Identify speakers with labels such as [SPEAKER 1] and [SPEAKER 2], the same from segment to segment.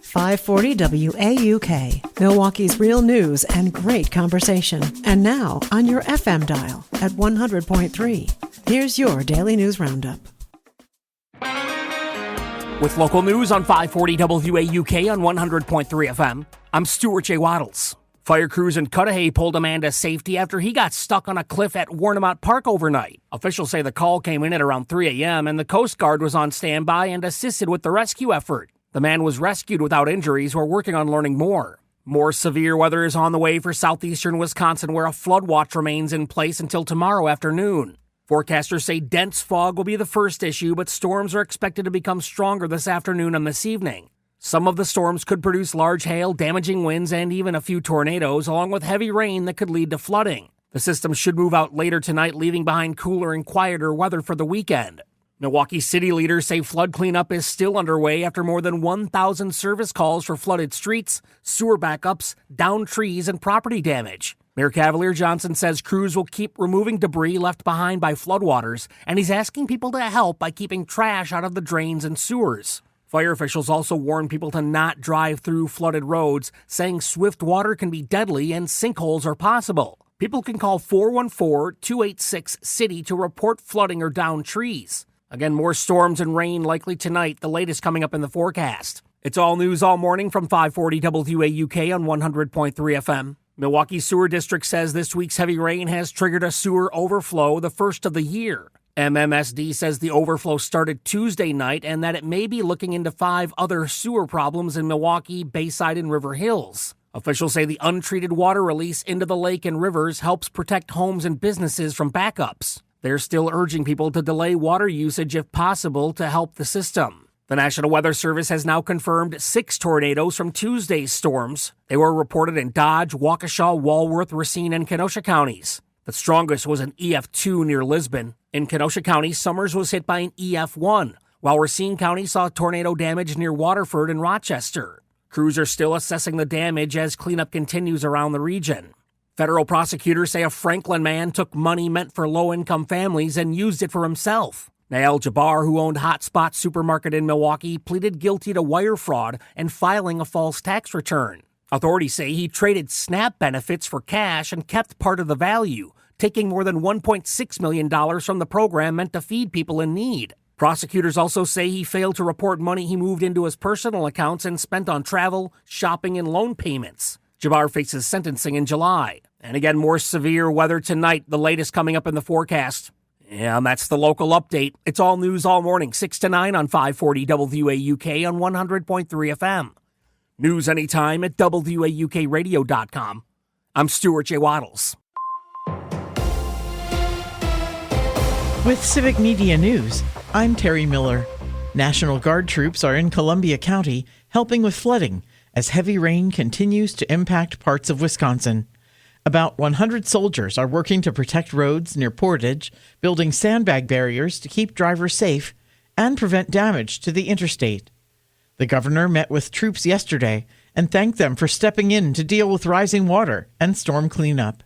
[SPEAKER 1] 540 WAUK, Milwaukee's real news and great conversation. And now on your FM dial at 100.3. Here's your Daily News Roundup.
[SPEAKER 2] With local news on 540 WAUK on 100.3 FM, I'm Stuart J. Waddles. Fire crews in Cudahy pulled a man to safety after he got stuck on a cliff at Warnemount Park overnight. Officials say the call came in at around 3 a.m. and the Coast Guard was on standby and assisted with the rescue effort. The man was rescued without injuries. We're working on learning more. More severe weather is on the way for southeastern Wisconsin, where a flood watch remains in place until tomorrow afternoon. Forecasters say dense fog will be the first issue, but storms are expected to become stronger this afternoon and this evening. Some of the storms could produce large hail, damaging winds, and even a few tornadoes, along with heavy rain that could lead to flooding. The system should move out later tonight, leaving behind cooler and quieter weather for the weekend. Milwaukee city leaders say flood cleanup is still underway after more than 1,000 service calls for flooded streets, sewer backups, downed trees, and property damage. Mayor Cavalier Johnson says crews will keep removing debris left behind by floodwaters, and he's asking people to help by keeping trash out of the drains and sewers. Fire officials also warn people to not drive through flooded roads, saying swift water can be deadly and sinkholes are possible. People can call 414-286-CITY to report flooding or downed trees. Again, more storms and rain likely tonight, the latest coming up in the forecast. It's all news all morning from 540 WAUK on 100.3 FM. Milwaukee Sewer District says this week's heavy rain has triggered a sewer overflow, the first of the year. MMSD says the overflow started Tuesday night and that it may be looking into 5 other sewer problems in Milwaukee, Bayside, and River Hills. Officials say the untreated water release into the lake and rivers helps protect homes and businesses from backups. They're still urging people to delay water usage if possible to help the system. The National Weather Service has now confirmed 6 tornadoes from Tuesday's storms. They were reported in Dodge, Waukesha, Walworth, Racine, and Kenosha counties. The strongest was an EF2 near Lisbon. In Kenosha County, Summers was hit by an EF1, while Racine County saw tornado damage near Waterford and Rochester. Crews are still assessing the damage as cleanup continues around the region. Federal prosecutors say a Franklin man took money meant for low-income families and used it for himself. Nael Jabbar, who owned Hotspot Supermarket in Milwaukee, pleaded guilty to wire fraud and filing a false tax return. Authorities say he traded SNAP benefits for cash and kept part of the value, taking more than $1.6 million from the program meant to feed people in need. Prosecutors also say he failed to report money he moved into his personal accounts and spent on travel, shopping, and loan payments. Jabbar faces sentencing in July. And again, more severe weather tonight, the latest coming up in the forecast. And that's the local update. It's all news all morning, 6 to 9 on 540 WAUK on 100.3 FM. News anytime at WAUKradio.com. I'm Stuart J. Waddles.
[SPEAKER 3] With Civic Media News, I'm Terry Miller. National Guard troops are in Columbia County helping with flooding as heavy rain continues to impact parts of Wisconsin. About 100 soldiers are working to protect roads near Portage, building sandbag barriers to keep drivers safe and prevent damage to the interstate. The governor met with troops yesterday and thanked them for stepping in to deal with rising water and storm cleanup.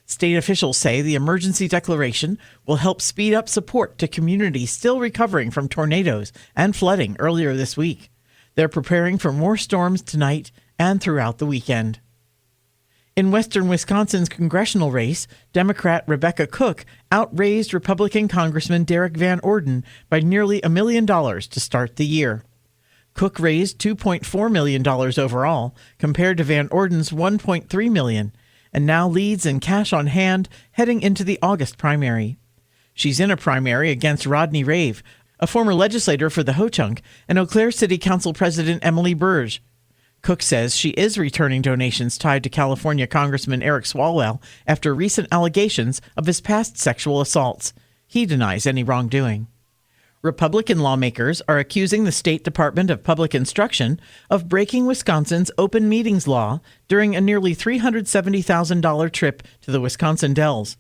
[SPEAKER 3] State officials say the emergency declaration will help speed up support to communities still recovering from tornadoes and flooding earlier this week. They're preparing for more storms tonight and throughout the weekend. In western Wisconsin's congressional race, Democrat Rebecca Cook outraised Republican Congressman Derek Van Orden by nearly $1 million to start the year. Cook raised $2.4 million overall, compared to Van Orden's $1.3 million, and now leads in cash on hand heading into the August primary. She's in a primary against Rodney Rave, a former legislator for the Ho-Chunk, and Eau Claire City Council President Emily Burge. Cook says she is returning donations tied to California Congressman Eric Swalwell after recent allegations of his past sexual assaults. He denies any wrongdoing. Republican lawmakers are accusing the State Department of Public Instruction of breaking Wisconsin's open meetings law during a nearly $370,000 trip to the Wisconsin Dells.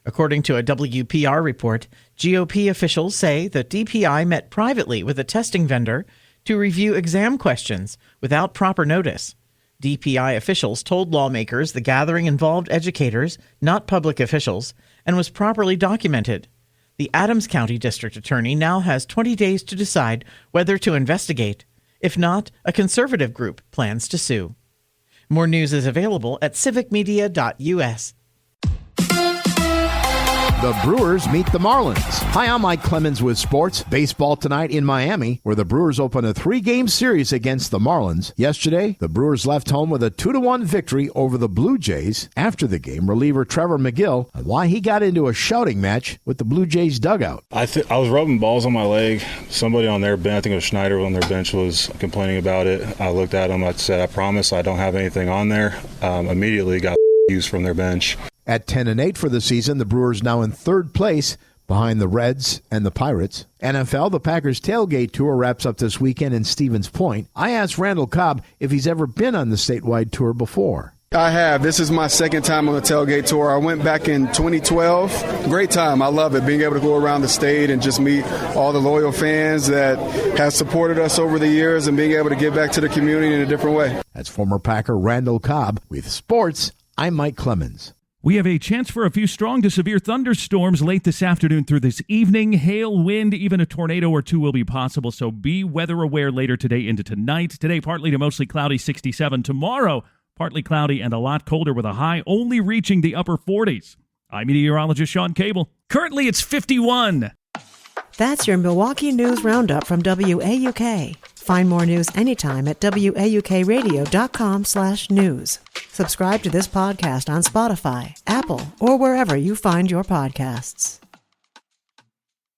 [SPEAKER 3] According to a WPR report, GOP officials say the DPI met privately with a testing vendor to review exam questions without proper notice. DPI officials told lawmakers the gathering involved educators, not public officials, and was properly documented. The Adams County District Attorney now has 20 days to decide whether to investigate. If not, a conservative group plans to sue. More news is available at civicmedia.us.
[SPEAKER 4] The Brewers meet the Marlins. Hi, I'm Mike Clemens with sports. Baseball tonight in Miami, where the Brewers open a 3-game series against the Marlins. Yesterday, the Brewers left home with a 2-1 victory over the Blue Jays. After the game, reliever Trevor McGill on why he got into a shouting match with the Blue Jays dugout.
[SPEAKER 5] I was rubbing balls on my leg. Somebody on their bench, I think it was Schneider on their bench, was complaining about it. I looked at him. I said, I promise I don't have anything on there. Immediately got used from their bench.
[SPEAKER 4] At 10-8 for the season, the Brewers now in third place behind the Reds and the Pirates. NFL, the Packers tailgate tour wraps up this weekend in Stevens Point. I asked Randall Cobb if he's ever been on the statewide tour before.
[SPEAKER 6] I have. This is my second time on the tailgate tour. I went back in 2012. Great time. I love it, being able to go around the state and just meet all the loyal fans that have supported us over the years and being able to give back to the community in a different way.
[SPEAKER 4] That's former Packer Randall Cobb. With sports, I'm Mike Clemens.
[SPEAKER 7] We have a chance for a few strong to severe thunderstorms late this afternoon through this evening. Hail, wind, even a tornado or two will be possible, so be weather aware later today into tonight. Today, partly to mostly cloudy, 67. Tomorrow, partly cloudy and a lot colder with a high only reaching the upper 40s. I'm meteorologist Sean Cable. Currently, it's 51.
[SPEAKER 1] That's your Milwaukee News Roundup from WAUK. Find more news anytime at waukradio.com/news. Subscribe to this podcast on Spotify, Apple, or wherever you find your podcasts.